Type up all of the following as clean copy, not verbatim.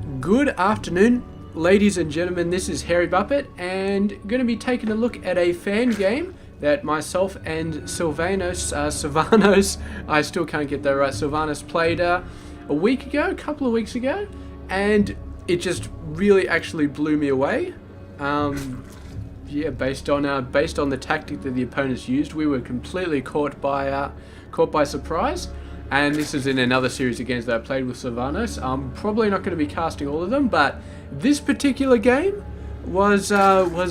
Good afternoon, ladies and gentlemen. This is Hairymuppet, and going to be taking a look at a fan game that myself and Sylvanos, I still can't get that right, Sylvanos played a couple of weeks ago, and it just really actually blew me away. Based on the tactic that the opponents used, we were completely caught by surprise. And this is in another series of games that I played with Sylvanos. I'm probably not going to be casting all of them, but this particular game was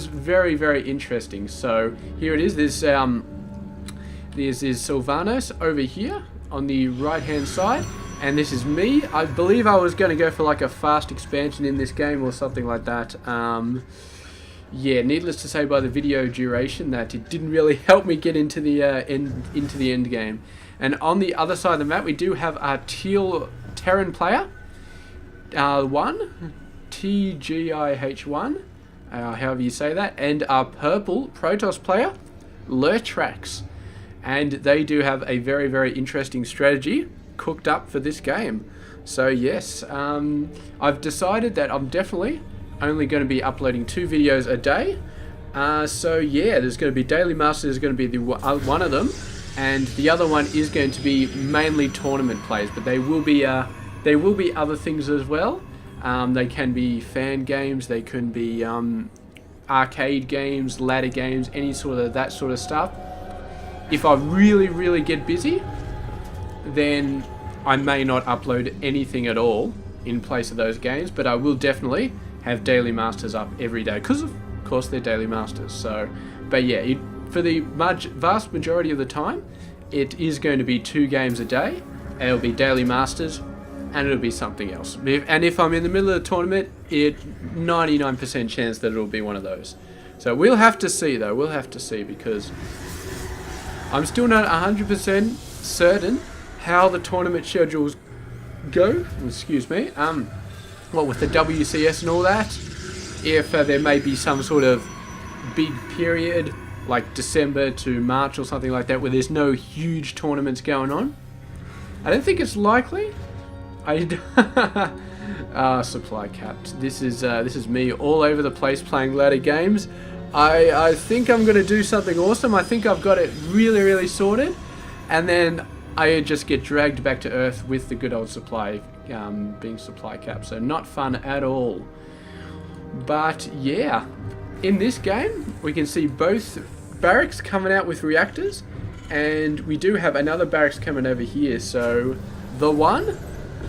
very, very interesting. So here it is. This is Sylvanos over here on the right-hand side, and this is me. I believe I was going to go for like a fast expansion in this game or something like that. Needless to say, by the video duration, that it didn't really help me get into the end game. And on the other side of the map, we do have our teal Terran player, TGIH1, however you say that, and our purple Protoss player, Lurtrax. And they do have a very, very interesting strategy cooked up for this game. So yes, I've decided that I'm definitely only going to be uploading 2 videos a day. There's going to be Daily Masters, there's going to be one of them. And the other one is going to be mainly tournament plays, but they will be other things as well. They can be fan games, they can be arcade games, ladder games, any sort of that sort of stuff. If I really, really get busy, then I may not upload anything at all in place of those games, but I will definitely have Daily Masters up every day, because of course they're Daily Masters. So, but yeah, for the vast majority of the time, it is going to be 2 games a day. It'll be Daily Masters, and it'll be something else. And if I'm in the middle of the tournament, 99% chance that it'll be one of those. So we'll have to see, though. We'll have to see, because I'm still not 100% certain how the tournament schedules go. Excuse me. What with the WCS and all that, if there may be some sort of big period like December to March or something like that, where there's no huge tournaments going on. I don't think it's likely. Supply capped. This is me all over the place playing ladder games. I think I'm going to do something awesome. I think I've got it really, really sorted, and then I just get dragged back to earth with the good old supply being supply capped. So not fun at all. But yeah, in this game we can see both barracks coming out with reactors, and we do have another barracks coming over here. So the one,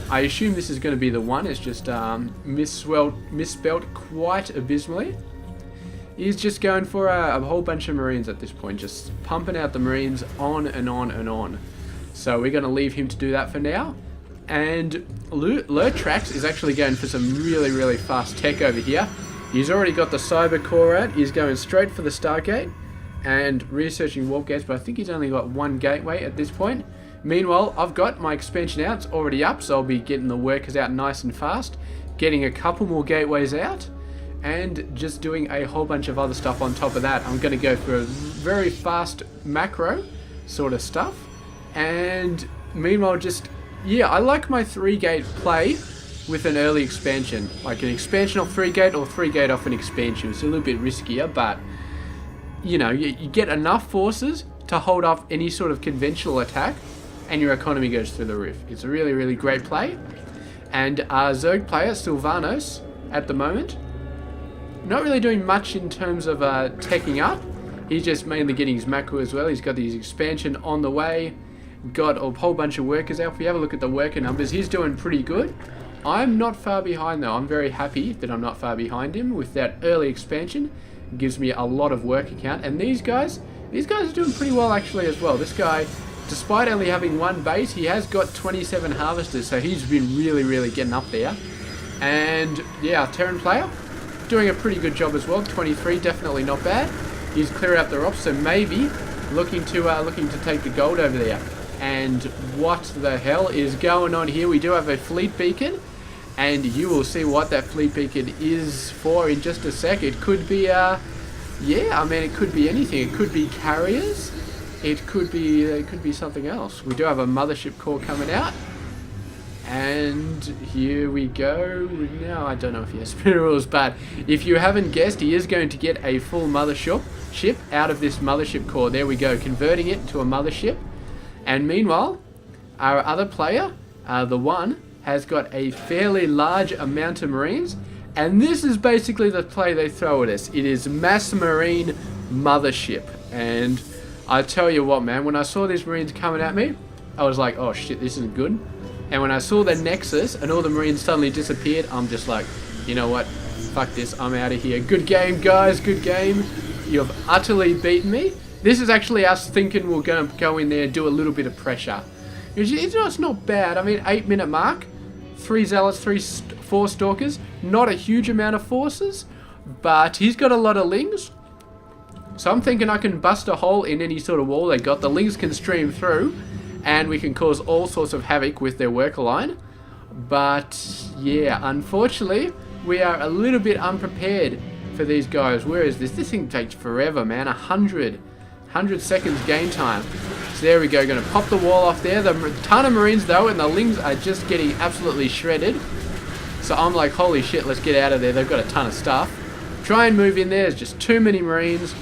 I assume this is going to be the one, it's just misspelt quite abysmally. He's just going for a whole bunch of Marines at this point, just pumping out the Marines on and on and on. So we're going to leave him to do that for now. And Lurtrax is actually going for some really, really fast tech over here. He's already got the cyber core out. He's going straight for the Stargate and researching warp gates, but I think he's only got 1 gateway at this point. Meanwhile, I've got my expansion out. It's already up, so I'll be getting the workers out nice and fast, getting a couple more gateways out, and just doing a whole bunch of other stuff on top of that. I'm going to go for a very fast macro sort of stuff, and meanwhile I like my 3-gate play with an early expansion, like an expansion off 3-gate or 3-gate off an expansion. It's a little bit riskier, but you know, you get enough forces to hold off any sort of conventional attack, and your economy goes through the roof. It's a really, really great play. And our Zerg player, Sylvanos, at the moment, not really doing much in terms of teching up. He's just mainly getting his macro as well. He's got his expansion on the way, got a whole bunch of workers out. If you have a look at the worker numbers, he's doing pretty good. I'm not far behind though. I'm very happy that I'm not far behind him with that early expansion. It gives me a lot of worker count, and these guys are doing pretty well actually as well. This guy, despite only having 1 base, he has got 27 harvesters, so he's been really, really getting up there. And yeah, our Terran player doing a pretty good job as well. 23, definitely not bad. He's clearing up the ops, so maybe looking to take the gold over there. And what the hell is going on here? We do have a fleet beacon, and you will see what that fleet beacon is for in just a sec. It could be it could be anything. It could be carriers, it could be something else. We do have a mothership core coming out, And here we go. Now, I don't know if he has spin rules, but if you haven't guessed, he is going to get a full mothership out of this mothership core. There we go, converting it to a mothership. And meanwhile, our other player, the one, has got a fairly large amount of Marines. And this is basically the play they throw at us. It is mass Marine mothership. And I tell you what, man, when I saw these Marines coming at me, I was like, oh shit, this isn't good. And when I saw the Nexus and all the Marines suddenly disappeared, I'm just like, you know what? Fuck this, I'm out of here. Good game, guys, good game. You've utterly beaten me. This is actually us thinking we're going to go in there and do a little bit of pressure. It's not bad. I mean, 8-minute mark, 3 Zealots, 4 Stalkers. Not a huge amount of forces, but he's got a lot of Lings. So I'm thinking I can bust a hole in any sort of wall they got. The Lings can stream through, and we can cause all sorts of havoc with their worker line. But yeah, unfortunately, we are a little bit unprepared for these guys. Where is this? This thing takes forever, man. 100 seconds game time. So there we go. Going to pop the wall off there. The ton of Marines though, and the Lings are just getting absolutely shredded. So I'm like, holy shit, let's get out of there. They've got a ton of stuff. Try and move in there. There's just too many Marines,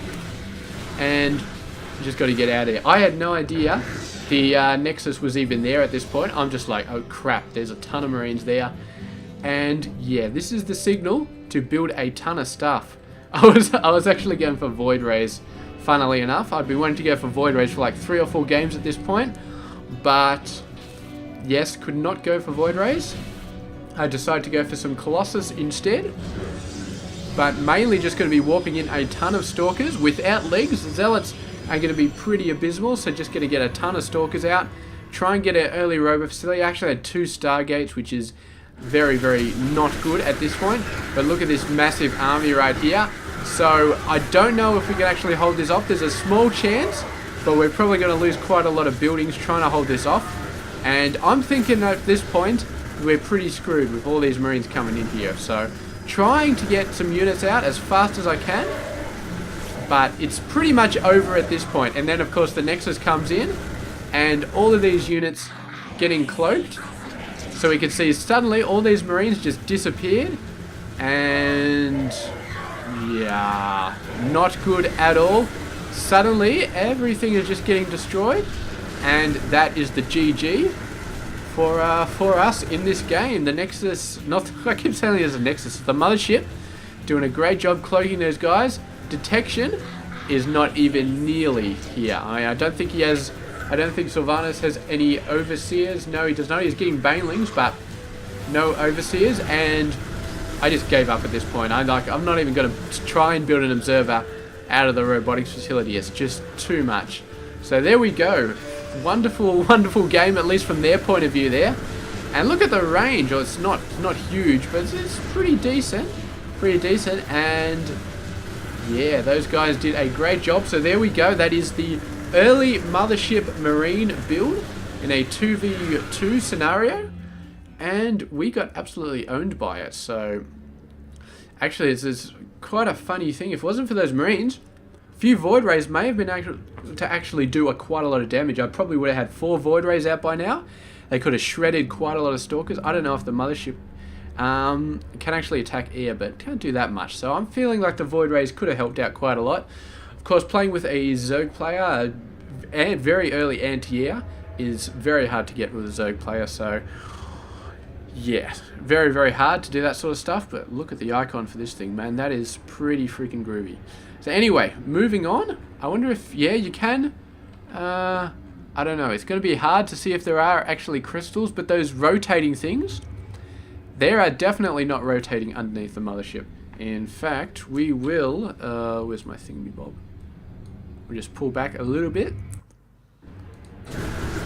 and you just got to get out of there. I had no idea the Nexus was even there at this point. I'm just like, oh crap, there's a ton of Marines there. And yeah, this is the signal to build a ton of stuff. I was actually going for Void Rays, funnily enough. I'd been wanting to go for Void Rays for like 3 or 4 games at this point. But yes, could not go for Void Rays. I decided to go for some Colossus instead. But mainly just going to be warping in a ton of Stalkers without legs. The Zealots are going to be pretty abysmal, so just going to get a ton of Stalkers out. Try and get an early rover facility. I actually had 2 Stargates, which is very, very not good at this point. But look at this massive army right here. So I don't know if we can actually hold this off. There's a small chance, but we're probably going to lose quite a lot of buildings trying to hold this off. And I'm thinking at this point, we're pretty screwed with all these Marines coming in here. So trying to get some units out as fast as I can. But it's pretty much over at this point. And then, of course, the Nexus comes in. And all of these units getting cloaked. So we can see suddenly all these Marines just disappeared. And yeah, not good at all. Suddenly, everything is just getting destroyed. And that is the GG for us in this game. The Nexus, I keep saying there's a Nexus. The Mothership doing a great job cloaking those guys. Detection is not even nearly here. I don't think he has. I don't think Sylvanos has any overseers. No, he does not. He's getting banelings, but no overseers. And I just gave up at this point. I'm not even going to try and build an observer out of the robotics facility. It's just too much. So there we go. Wonderful, wonderful game, at least from their point of view there. And look at the range. Oh, it's not huge, but it's pretty decent. Pretty decent. And yeah, those guys did a great job. So there we go. That is the early Mothership Marine build in a 2v2 scenario. And we got absolutely owned by it. So actually, it's quite a funny thing. If it wasn't for those Marines, a few Void Rays may have been able to actually do quite a lot of damage. I probably would have had 4 Void Rays out by now. They could have shredded quite a lot of Stalkers. I don't know if the Mothership can actually attack air, but can't do that much. So I'm feeling like the Void Rays could have helped out quite a lot. Of course, playing with a Zerg player and very early anti-air is very hard to get with a Zerg player. So yeah, very, very hard to do that sort of stuff. But look at the icon for this thing, man. That is pretty freaking groovy. So anyway, moving on. I wonder if, yeah, you can. I don't know. It's going to be hard to see if there are actually crystals, but those rotating things, they are definitely not rotating underneath the Mothership. In fact, we will, where's my thingy-bob? We'll just pull back a little bit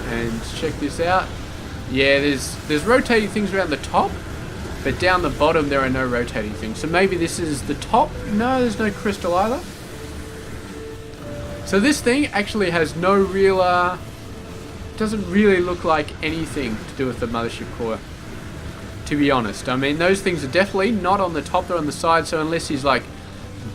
and check this out. Yeah, there's rotating things around the top, but down the bottom there are no rotating things. So maybe this is the top. No, there's no crystal either. So this thing actually has no real, doesn't really look like anything to do with the Mothership core, to be honest. I mean, those things are definitely not on the top, they're on the side, so unless he's like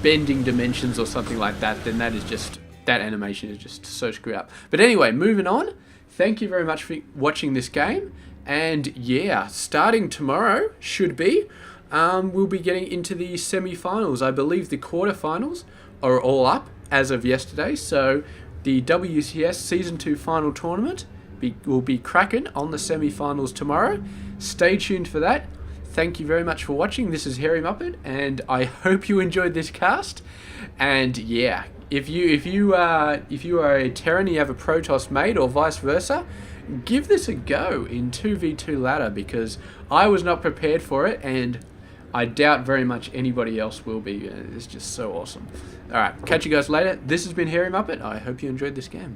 bending dimensions or something like that, then that is just, that animation is just so screwed up. But anyway, moving on. Thank you very much for watching this game, And yeah, starting tomorrow, we'll be getting into the semi-finals. I believe the quarterfinals are all up as of yesterday. So the WCS Season 2 final tournament will be cracking on the semi-finals tomorrow. Stay tuned for that. Thank you very much for watching. This is Hairymuppet, and I hope you enjoyed this cast. And yeah, if you are a Terran and you have a Protoss mate or vice versa, give this a go in 2v2 ladder, because I was not prepared for it, and I doubt very much anybody else will be. It's just so awesome. Alright, catch you guys later. This has been Hairymuppet. I hope you enjoyed this game.